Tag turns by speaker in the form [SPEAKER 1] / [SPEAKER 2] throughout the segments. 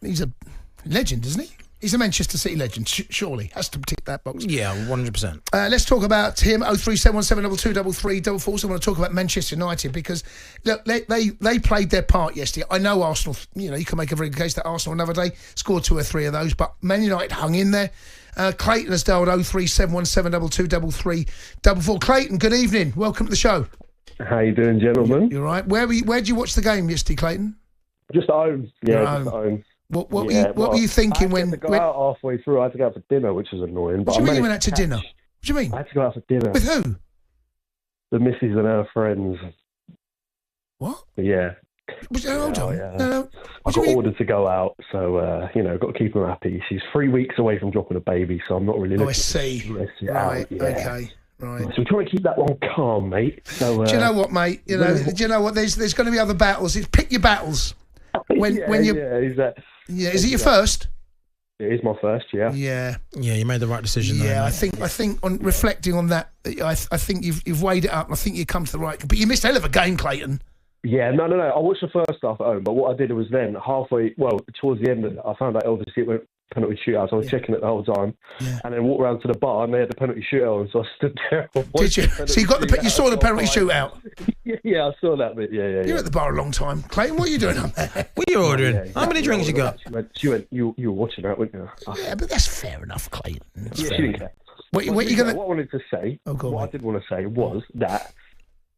[SPEAKER 1] he's a legend, isn't he? He's a Manchester City legend, surely. Has to tick that box.
[SPEAKER 2] Yeah, 100%.
[SPEAKER 1] Let's talk about him. 03717223344. Also want to talk about Manchester United because look, they played their part yesterday. I know Arsenal, you can make a very good case that Arsenal another day scored 2 or 3 of those, but Man United hung in there. Clayton has dialed 03717223344. Clayton, good evening. Welcome to the show.
[SPEAKER 3] How you doing, gentlemen?
[SPEAKER 1] You're right. Where'd you watch the game yesterday, Clayton?
[SPEAKER 3] Just at home. Yeah, just at home.
[SPEAKER 1] What were you thinking
[SPEAKER 3] I had to go out halfway through. I had to go out for dinner, which was annoying.
[SPEAKER 1] What do you mean you went out to dinner? What do you mean?
[SPEAKER 3] I had to go out for dinner.
[SPEAKER 1] With who?
[SPEAKER 3] The missus and her friends.
[SPEAKER 1] What?
[SPEAKER 3] Yeah.
[SPEAKER 1] Hold on.
[SPEAKER 3] Yeah.
[SPEAKER 1] No.
[SPEAKER 3] I got ordered to go out, so, got to keep her happy. She's 3 weeks away from dropping a baby, so I'm not really looking
[SPEAKER 1] I see.
[SPEAKER 3] Right,
[SPEAKER 1] okay. Right.
[SPEAKER 3] So we're trying to keep that one calm, mate. So,
[SPEAKER 1] do you know what, mate? Do you know what? There's going to be other battles. Pick your battles. Is it your first?
[SPEAKER 3] It is my first, yeah.
[SPEAKER 1] Yeah,
[SPEAKER 2] you made the right decision.
[SPEAKER 1] Yeah, I think on reflecting on that, I think you've weighed it up. I think you come to the right. But you missed a hell of a game, Clayton.
[SPEAKER 3] Yeah, no. I watched the first half at home, but what I did was then towards the end, I found out obviously it went penalty shootout, so I was checking it the whole time, and then walked around to the bar and they had the penalty shootout, and so I stood there.
[SPEAKER 1] Did you? So you saw the penalty shootout?
[SPEAKER 3] Yeah, I saw that bit. Yeah.
[SPEAKER 1] You're at the bar a long time, Clayton. What are you doing up there?
[SPEAKER 2] What are you ordering? How many drinks you got?
[SPEAKER 3] She went. You were watching that, weren't you?
[SPEAKER 1] Yeah, but that's fair enough, Clayton.
[SPEAKER 3] She didn't care.
[SPEAKER 1] What you gonna?
[SPEAKER 3] What I wanted to say,
[SPEAKER 1] I
[SPEAKER 3] did want to say was that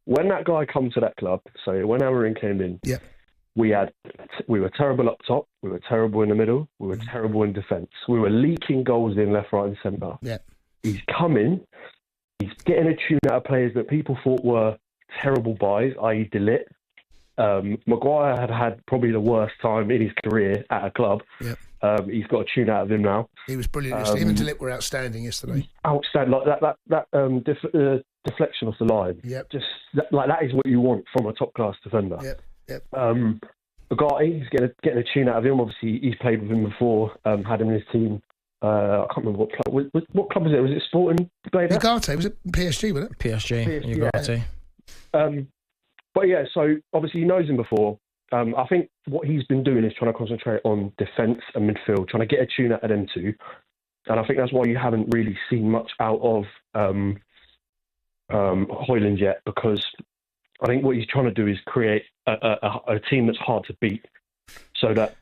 [SPEAKER 3] when that guy come to that club, so when Amorim came in, we were terrible up top, we were terrible in the middle, we were terrible in defence. We were leaking goals in left, right and centre.
[SPEAKER 1] Yeah.
[SPEAKER 3] He's coming, he's getting a tune out of players that people thought were terrible buys, i.e. De Ligt. Maguire had probably the worst time in his career at a club.
[SPEAKER 1] Yep.
[SPEAKER 3] He's got a tune out of him now.
[SPEAKER 1] He was brilliant yesterday. Him and De Ligt were outstanding yesterday.
[SPEAKER 3] Outstanding, like that deflection off the line.
[SPEAKER 1] Yep.
[SPEAKER 3] Just that is what you want from a top class defender.
[SPEAKER 1] Yep.
[SPEAKER 3] Bugatti, he's getting a tune out of him. Obviously, he's played with him before. Had him in his team. I can't remember what club. What club was it? Was it Sporting?
[SPEAKER 1] Bugatti, was it PSG? Was it
[SPEAKER 2] PSG. Bugatti.
[SPEAKER 3] But yeah, so obviously he knows him before. I think what he's been doing is trying to concentrate on defence and midfield, trying to get a tune out of them two. And I think that's why you haven't really seen much out of Højlund yet, because I think what he's trying to do is create a team that's hard to beat, so that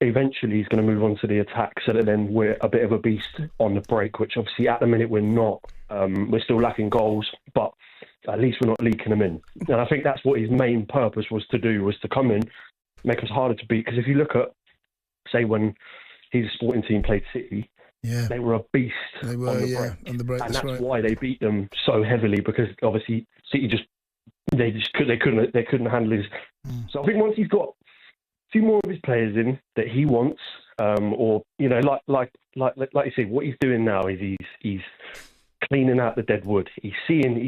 [SPEAKER 3] eventually he's going to move on to the attack, so that then we're a bit of a beast on the break, which obviously at the minute we're not. We're still lacking goals, but at least we're not leaking them in. And I think that's what his main purpose was to come in, make us harder to beat. Because if you look at, say, when his Sporting team played City, they were a beast.
[SPEAKER 1] They were, on the break.
[SPEAKER 3] And that's why they beat them so heavily, because obviously City they couldn't handle his. So I think once he's got a few more of his players in that he wants, or like you say, what he's doing now is he's cleaning out the dead wood. He's saying,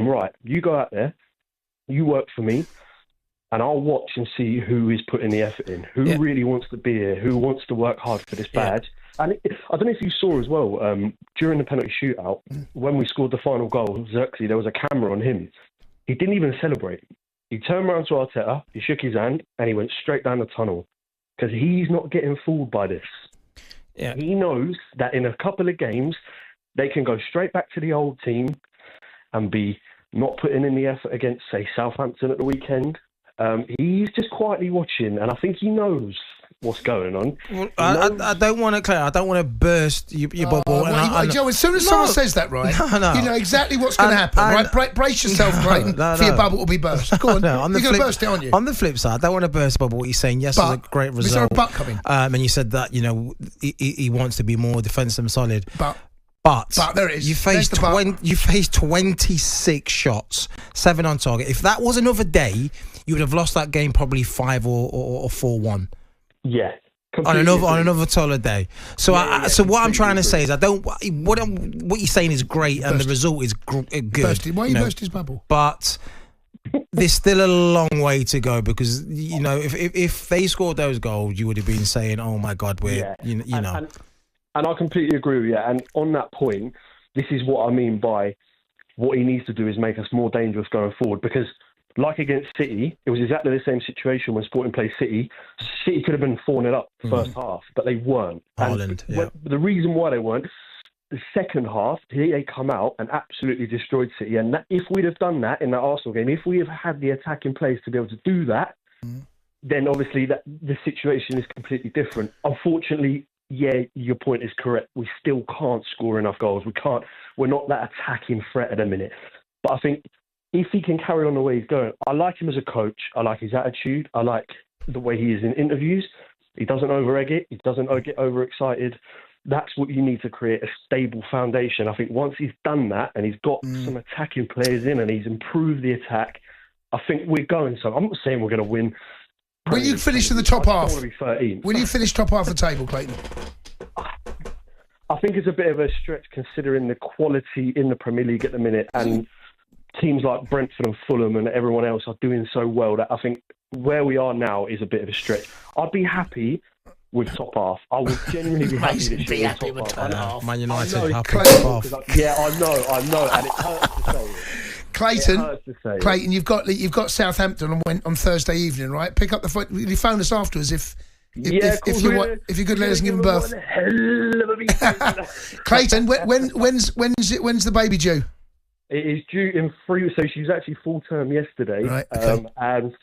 [SPEAKER 3] right, you go out there, you work for me, and I'll watch and see who is putting the effort in, who really wants to be here, who wants to work hard for this badge. And I don't know if you saw as well, during the penalty shootout, when we scored the final goal, Xerxes, there was a camera on him. He didn't even celebrate. He turned around to Arteta, he shook his hand, and he went straight down the tunnel, because he's not getting fooled by this.
[SPEAKER 2] Yeah.
[SPEAKER 3] He knows that in a couple of games, they can go straight back to the old team and be not putting in the effort against, say, Southampton at the weekend. He's just quietly watching, and I think he knows what's going on.
[SPEAKER 2] Well, I don't want to burst your bubble.
[SPEAKER 1] Joe, as soon as someone says that, right, you know exactly what's going to happen. Right, brace yourself, Clayton, for your bubble will be burst. Go on, you're going to burst it, aren't you?
[SPEAKER 2] On the flip side, I don't want to burst the bubble. What you're saying, yes, it's a great result.
[SPEAKER 1] Is there a but coming?
[SPEAKER 2] And you said that he wants to be more defensive and solid. But
[SPEAKER 1] there it is.
[SPEAKER 2] You faced 26 shots, 7 on target. If that was another day, you would have lost that game probably 5 or 4-1.
[SPEAKER 3] Yeah.
[SPEAKER 2] On another taller day. So what I'm trying to say is what you're saying is great and the result is good.
[SPEAKER 1] Why you burst his bubble?
[SPEAKER 2] But there's still a long way to go, because if they scored those goals, you would have been saying, "Oh my God, we're
[SPEAKER 3] And I completely agree with you. And on that point, this is what I mean by what he needs to do is make us more dangerous going forward. Because like against City, it was exactly the same situation when Sporting played City. City could have been 4-0 up first half, but they weren't.
[SPEAKER 2] Haaland, yeah.
[SPEAKER 3] The reason why they weren't, the second half, they come out and absolutely destroyed City. And if we'd have done that in that Arsenal game, if we have had the attack in place to be able to do that, then obviously the situation is completely different. Unfortunately, yeah, your point is correct. We still can't score enough goals. We're not that attacking threat at the minute. But I think if he can carry on the way he's going, I like him as a coach. I like his attitude. I like the way he is in interviews. He doesn't over-egg it. He doesn't get overexcited. That's what you need to create a stable foundation. I think once he's done that and he's got some attacking players in and he's improved the attack, I think we're going. So I'm not saying we're going to win.
[SPEAKER 1] Will you finish in the top half?
[SPEAKER 3] I want to be 13th.
[SPEAKER 1] Will you finish top half of the table, Clayton?
[SPEAKER 3] I think it's a bit of a stretch considering the quality in the Premier League at the minute, and teams like Brentford and Fulham and everyone else are doing so well that I think where we are now is a bit of a stretch. I'd be happy with top half. I would genuinely be happy with top half.
[SPEAKER 2] Man United happy
[SPEAKER 1] Clayton.
[SPEAKER 2] top half.
[SPEAKER 3] Yeah, I know, and it hurts to say it.
[SPEAKER 1] Clayton, you've got Southampton on Thursday evening, right? Pick up the phone. You phone us afterwards if you're good. Let us give him birth. Clayton, when's the baby due?
[SPEAKER 3] It is due in 3 weeks. So she was actually full term yesterday,
[SPEAKER 1] right? Okay.
[SPEAKER 3] And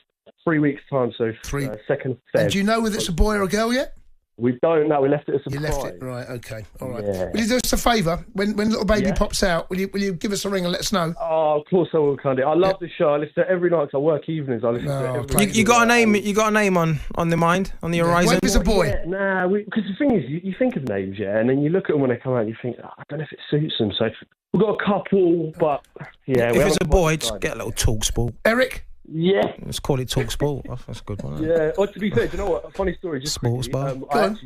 [SPEAKER 3] 3 weeks time. So 2nd Feb.
[SPEAKER 1] And do you know whether it's a boy or a girl yet?
[SPEAKER 3] We don't know. We left it as a surprise.
[SPEAKER 1] You left it, right? Okay, all right.
[SPEAKER 3] Yeah.
[SPEAKER 1] Will you do us a favour when little baby pops out? Will you give us a ring and let us know?
[SPEAKER 3] Oh, of course I will, Candy. I love the show. I listen to it every night. I work evenings. I listen to it every night.
[SPEAKER 2] You got a name? You got a name on the mind, on the horizon?
[SPEAKER 1] When was a boy?
[SPEAKER 3] Yeah, because the thing is, you think of names, and then you look at them when they come out, and you think, I don't know if it suits them. So we've got a couple, but yeah.
[SPEAKER 2] If it's a boy, just get a little talkSPORT.
[SPEAKER 1] Eric.
[SPEAKER 3] Yeah.
[SPEAKER 2] Let's call it talkSPORT. That's a good one.
[SPEAKER 3] Yeah. Or to be fair, do you know what? A funny story. Just
[SPEAKER 2] Sports bar.
[SPEAKER 3] I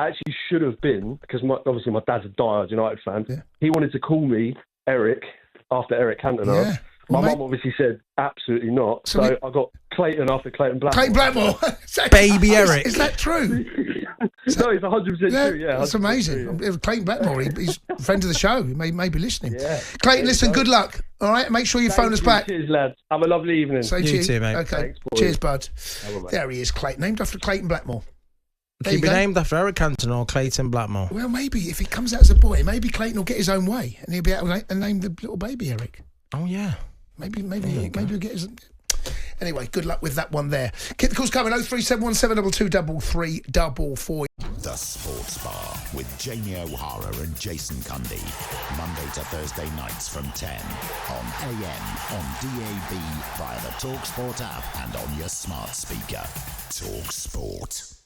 [SPEAKER 3] actually should have been, because obviously my dad's a diehard United fan. Yeah. He wanted to call me Eric after Eric Cantona. Yeah. My mum obviously said absolutely not. So I got Clayton after Clayton Blackmore.
[SPEAKER 1] Clayton Blackmore.
[SPEAKER 2] Baby Eric.
[SPEAKER 1] Is that true?
[SPEAKER 3] No, it's 100% true. Yeah,
[SPEAKER 1] that's amazing. True, yeah. Clayton Blackmore, he's a friend of the show. He may be listening.
[SPEAKER 3] Yeah.
[SPEAKER 1] Clayton, listen, good luck. All right, make sure you phone us back.
[SPEAKER 3] Cheers, lads. Have a lovely evening.
[SPEAKER 2] You too, mate.
[SPEAKER 1] Okay.
[SPEAKER 3] Thanks,
[SPEAKER 1] cheers, bud. There he is, Clayton, named after Clayton Blackmore.
[SPEAKER 2] Could he be named after Eric Cantona or Clayton Blackmore?
[SPEAKER 1] Well, maybe if he comes out as a boy, maybe Clayton will get his own way and he'll be able to name the little baby Eric.
[SPEAKER 2] Oh yeah,
[SPEAKER 1] maybe he'll get his. Anyway, good luck with that one there. Keep the calls coming. 03717223344.
[SPEAKER 4] The Sports Bar with Jamie O'Hara and Jason Cundy, Monday to Thursday nights from 10 on AM, on DAB, via the talkSPORT app and on your smart speaker. talkSPORT.